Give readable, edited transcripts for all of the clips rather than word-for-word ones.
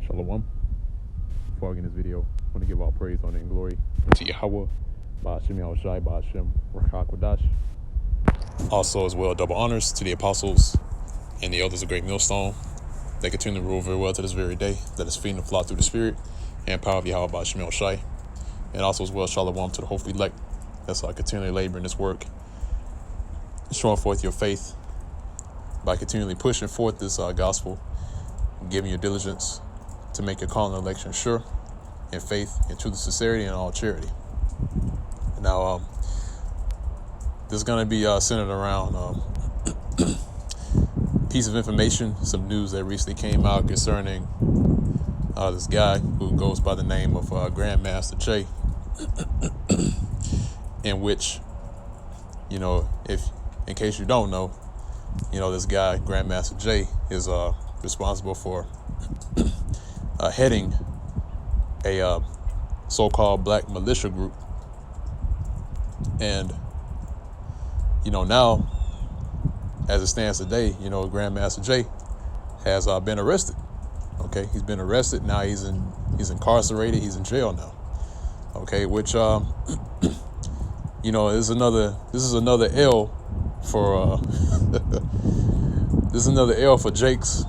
Shalom. Before I get in this video, I want to give all praise, honor, and glory to Yahweh, Ba'ashem Yahushai, Ba'ashem Rakakwadash. Also, as well, double honors to the apostles and the elders of Great Millstone. They continue to rule very well to this very day. That is feeding the flock through the Spirit and power of Yahweh, Ba'ashem Yahushai. And also, as well, Shalom to the hopefully elect. That's why I continually labor in this work, showing forth your faith by continually pushing forth this gospel, giving your diligence to make your calling and election sure in faith, in truth and sincerity, and all charity. Now, this is going to be centered around a piece of information, some news that recently came out concerning this guy who goes by the name of Grandmaster Jay, in which, if in case you don't know, this guy, Grandmaster Jay, is responsible for heading a so-called black militia group. And, now, as it stands today, Grandmaster Jay has been arrested. Okay, he's been arrested. Now he's incarcerated. He's in jail now. Okay, which, this is another L for, this is another L for Jakes,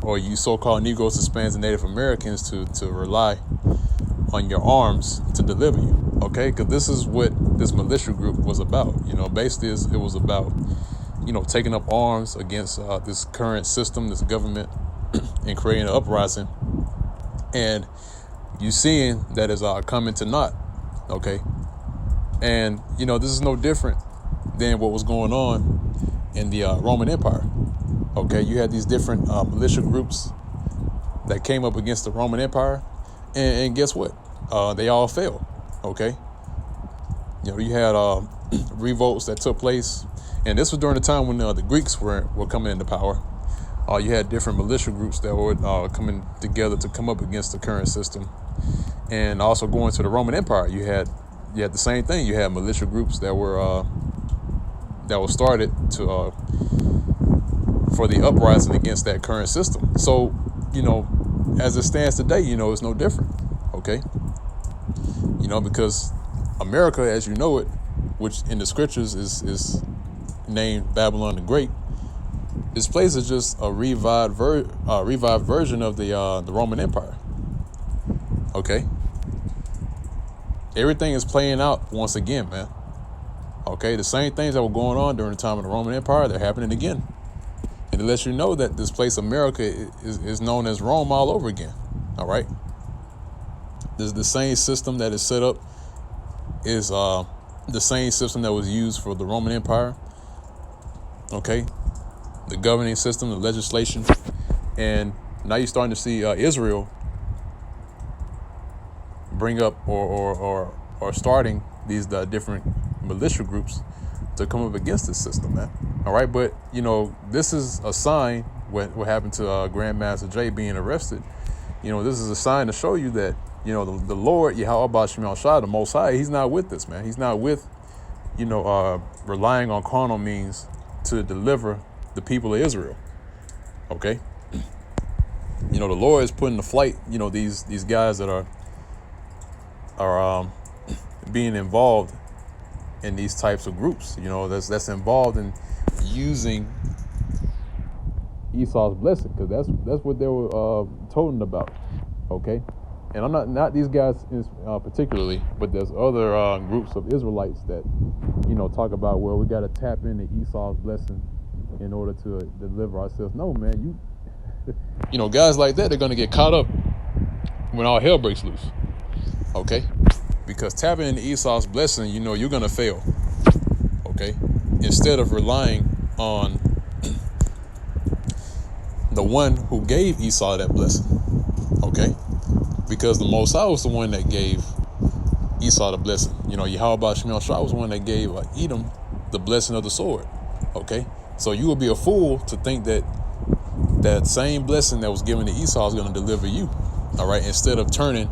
or you so-called Negroes, Hispanics, and Native Americans to rely on your arms to deliver you, okay? Because this is what this militia group was about. Basically it was about, taking up arms against this current system, this government, and creating an uprising. And you seeing that is coming to naught, okay? And, this is no different than what was going on in the Roman Empire. Okay, you had these different militia groups that came up against the Roman Empire, and guess what? They all failed. Okay, you had revolts that took place, and this was during the time when the Greeks were coming into power. You had different militia groups that were coming together to come up against the current system, and also going to the Roman Empire. You had the same thing. You had militia groups that were started to for the uprising against that current system. So, as it stands today, it's no different, okay? Because America, as you know it, which in the scriptures is named Babylon the Great, this place is just a revived version of the Roman Empire, okay? Everything is playing out once again, man. Okay, the same things that were going on during the time of the Roman Empire, they're happening again. And it lets you know that this place, America, is known as Rome all over again. All right. There's the same system that is set up is the same system that was used for the Roman Empire. Okay. The governing system, the legislation. And now you're starting to see Israel bring up or starting these different militia groups to come up against this system, man. All right, but this is a sign. What happened to Grandmaster Jay being arrested? This is a sign to show you that the Lord, Yahweh Ba'ashem Yahushai, the Most High, He's not with this, man. He's not with relying on carnal means to deliver the people of Israel. Okay, the Lord is putting to flight these guys that are being involved in these types of groups, that's involved in using Esau's blessing, because that's what they were told about, okay? And I'm not these guys particularly, but there's other groups of Israelites that talk about, well, we got to tap into Esau's blessing in order to deliver ourselves. No, man, guys like that, they're gonna get caught up when all hell breaks loose, okay? Because tapping into Esau's blessing, you're going to fail, okay? Instead of relying on the one who gave Esau that blessing, okay? Because the Most High was the one that gave Esau the blessing. Yahweh Ba'ashem Yahushai was the one that gave Edom the blessing of the sword, okay? So you would be a fool to think that that same blessing that was given to Esau is going to deliver you, all right? Instead of turning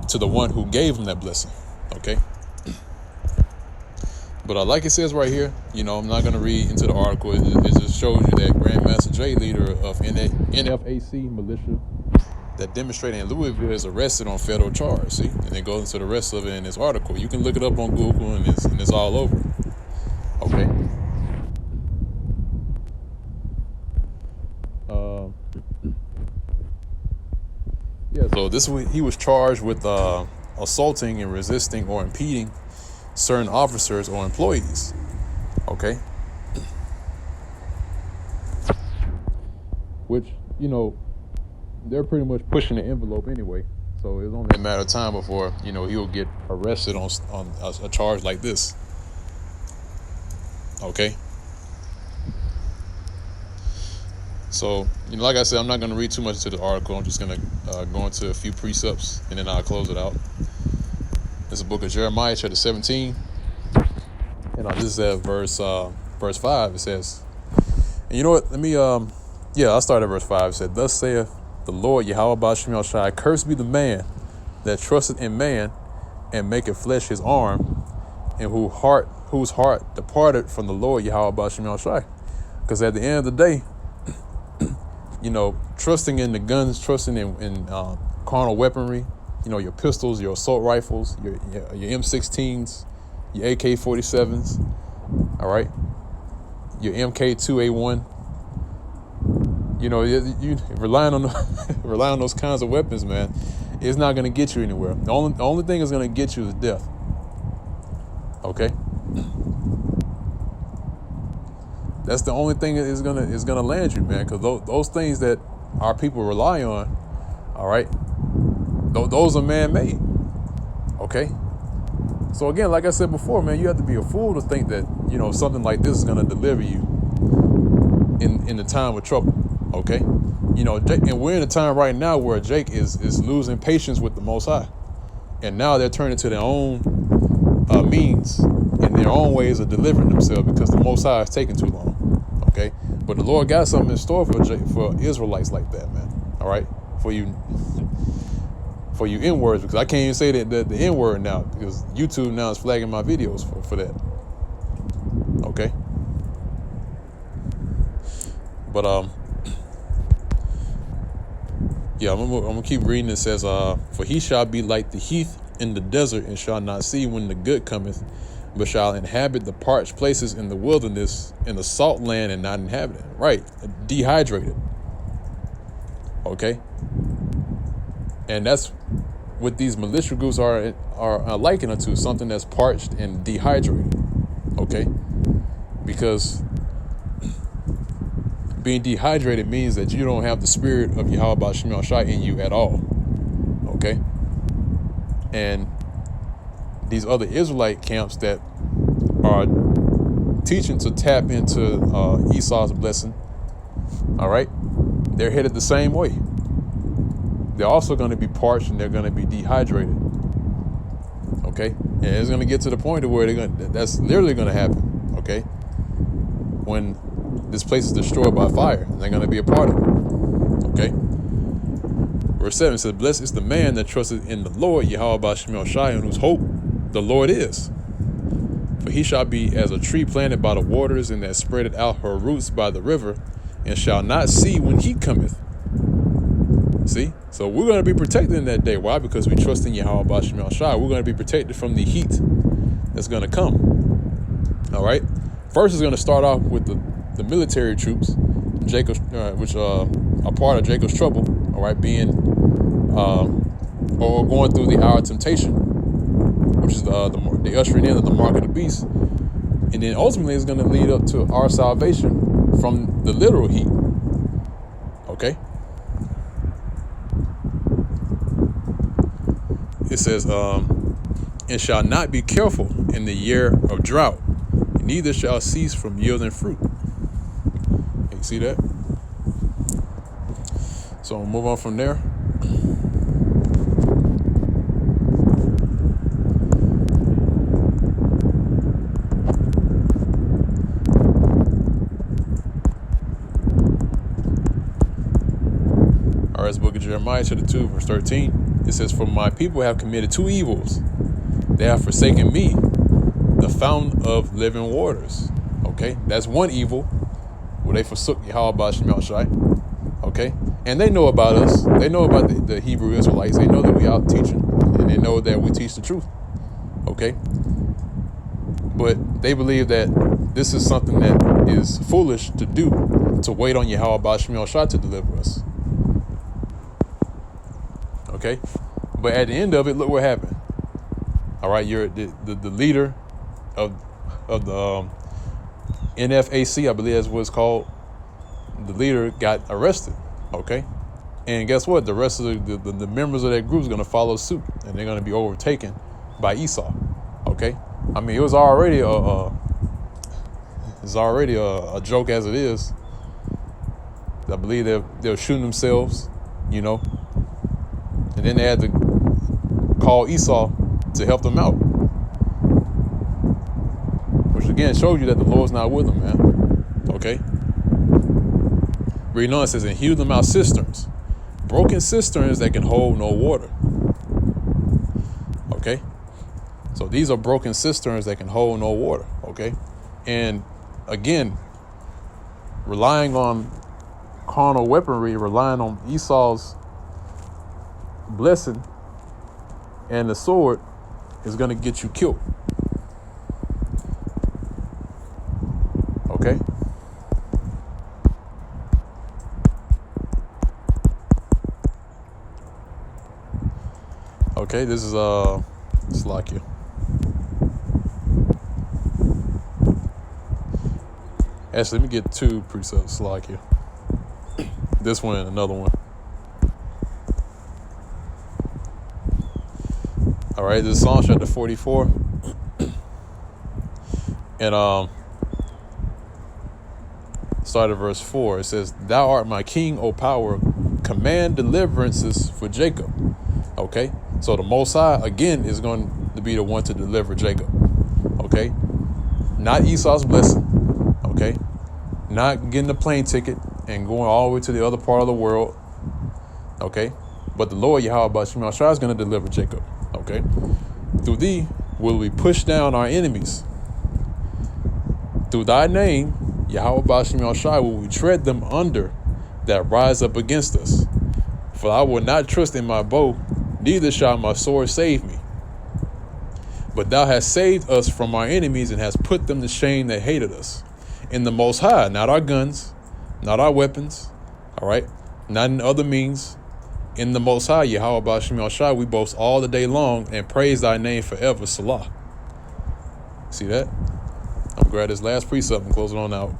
to the one who gave him that blessing, okay? But like it says right here, I'm not going to read into the article. It just shows you that Grandmaster Jay, leader of NFAC militia, that demonstrated in Louisville is arrested on federal charge. See, and it goes into the rest of it in this article. You can look it up on Google, and it's all over. Okay. Yeah. So he was charged with assaulting and resisting or impeding certain officers or employees. Okay. Which, they're pretty much pushing the envelope anyway. So it's only a matter of time before, he'll get arrested on a charge like this. Okay. So, like I said, I'm not going to read too much into the article. I'm just going to go into a few precepts, and then I'll close it out. This is the book of Jeremiah, chapter 17. And this is at verse 5. It says, and you know what? I'll start at verse 5. It said, "Thus saith the Lord Yahweh Ba'ashem Yahushai, cursed be the man that trusteth in man and maketh flesh his arm, and whose heart departed from the Lord Yahweh Ba'ashem Yahushai." Because at the end of the day, trusting in the guns, trusting in carnal weaponry, your pistols, your assault rifles, your M16s, your AK-47s, all right, your MK2A1. You relying on those kinds of weapons, man, it's not going to get you anywhere. The only thing is going to get you is death. Okay, that's the only thing that is gonna land you, man. Because those things that our people rely on, all right, those are man-made. Okay. So again, like I said before, man, you have to be a fool to think that something like this is gonna deliver you in the time of trouble. Okay, and we're in a time right now where Jake is losing patience with the Most High, and now they're turning to their own means and their own ways of delivering themselves because the Most High is taking too long. Okay, but the Lord got something in store for Israelites like that, man. All right, for you N-words, because I can't even say the N-word now because YouTube now is flagging my videos for that. Okay, but yeah, I'm gonna keep reading. It says, "For he shall be like the heath in the desert, and shall not see when the good cometh, but shall inhabit the parched places in the wilderness, in the salt land, and not inhabit it." Right, dehydrated. Okay, and that's what these militia groups are likened unto, something that's parched and dehydrated. Okay, because being dehydrated means that you don't have the spirit of Yahweh Ba'ashem Yahushai in you at all. Okay, and these other Israelite camps that are teaching to tap into Esau's blessing, all right, they're headed the same way. They're also going to be parched and they're going to be dehydrated. Okay, and it's going to get to the point of where that's literally going to happen. Okay, when this place is destroyed by fire, and they're going to be a part of it. Okay. Verse 7 says, "Blessed is the man that trusteth in the Lord, Yahweh Ba'ashem Yahushai, in whose hope the Lord is. For he shall be as a tree planted by the waters, and that spreadeth out her roots by the river, and shall not see when heat cometh." See? So we're going to be protected in that day. Why? Because we trust in Yahweh Ba'ashem Yahushai. We're going to be protected from the heat that's going to come. All right? First is going to start off with the military troops, which are part of Jacob's trouble, all right, being or going through the hour of temptation, which is the ushering in of the mark of the beast, and then ultimately it's going to lead up to our salvation from the literal heat. Okay, it says, "And shall not be careful in the year of drought, neither shall cease from yielding fruit." You see that? So we'll move on from there. All right, it's the book of Jeremiah, chapter 2, verse 13. It says, "For my people have committed two evils. They have forsaken me, the fountain of living waters." Okay, that's one evil, where they forsook Yahweh Ba'ashem Yahushai. Okay, And they know about us. They know about the Hebrew Israelites. They know that we out teaching, and they know that we teach the truth. Okay? But they believe that this is something that is foolish to do, to wait on Yahweh Ba'Shem Yahushua to deliver us. Okay? But at the end of it, look what happened. All right, you're the leader of the NFAC, I believe that's what it's called. The leader got arrested. Okay? And guess what? The rest of the members of that group is going to follow suit, and they're going to be overtaken by Esau. Okay? I mean, it was already a joke as it is. I believe they're shooting themselves, you know, and then they had to call Esau to help them out, which again shows you that the Lord's not with them, man. Okay. Reading on, it says, and hew them out cisterns, broken cisterns that can hold no water. Okay. So these are broken cisterns that can hold no water. Okay. And again, relying on carnal weaponry, relying on Esau's blessing and the sword is going to get you killed. Okay? Okay, this is Slakia. Actually, let me get two precepts, Slakia. This one and another one. All right, this is Psalm chapter 44. And start at verse 4. It says, thou art my king, O power, command deliverances for Jacob. Okay, so the Most High, again, is going to be the one to deliver Jacob. Okay, not Esau's blessing. Okay, not getting a plane ticket and going all the way to the other part of the world. Okay, but the Lord Yahweh Ba'Shem Yahushua is going to deliver Jacob. Okay, through thee will we push down our enemies. Through thy name, Yahweh Ba'Shem Yahushua, will we tread them under that rise up against us. For I will not trust in my bow, neither shall my sword save me. But thou hast saved us from our enemies and hast put them to shame that hated us. In the Most High, not our guns, not our weapons, all right, not in other means. In the Most High, Yahweh Ba'Shem Yahushua, we boast all the day long and praise thy name forever, Salah. See that? I'm going to grab this last precept and close it on out.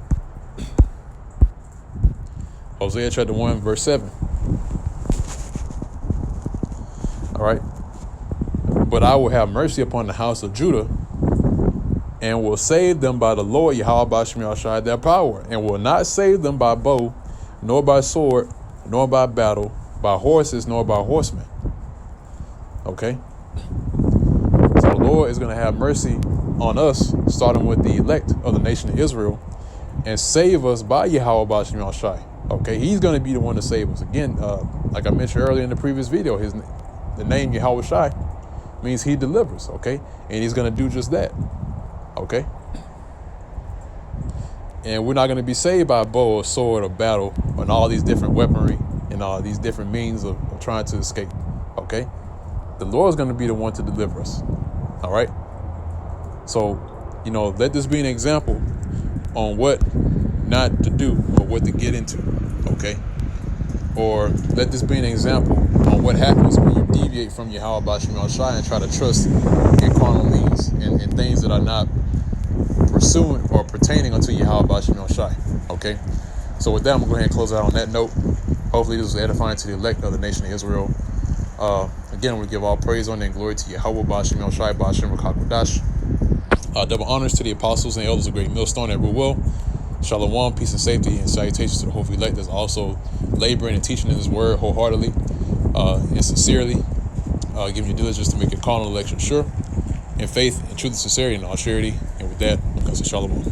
Hosea chapter 1, verse 7. All right. But I will have mercy upon the house of Judah and will save them by the Lord Yahweh Ba'Shem Yahushua their power, and will not save them by bow, nor by sword, nor by battle, by horses, nor by horsemen. Okay? So the Lord is going to have mercy on us, starting with the elect of the nation of Israel, and save us by Yahweh Ba'Shem Yahushua. Okay? He's going to be the one to save us. Again, like I mentioned earlier in the previous video, the name Yahweh Shai means he delivers. Okay? And he's going to do just that. Okay? And we're not going to be saved by a bow or sword or battle and all these different weaponry and all these different means of trying to escape. Okay? The Lord's going to be the one to deliver us. All right? So, let this be an example on what not to do or what to get into. Okay? Or let this be an example on what happens when you deviate from Yahweh Ba'Shem Yahushua and try to trust in carnal means and things that are not pursuing or pertaining unto Yahweh Ba'Shem Yahushua. Okay? So with that, I'm going to go ahead and close out on that note. Hopefully this was edifying to the elect of the nation of Israel. Again, we give all praise, honor, and glory to Yahweh Ba'Shem Yahushua, Ba'Shem Rakakwadash. Double honors to the apostles and elders of Great Millstone that rule well. Shalom, peace and safety, and salutations to the whole elect that's also laboring and teaching in His word wholeheartedly and sincerely, giving you diligence to make your carnal election sure, in faith and truth and sincerity and all surety. And with that, I'm going to say shalom.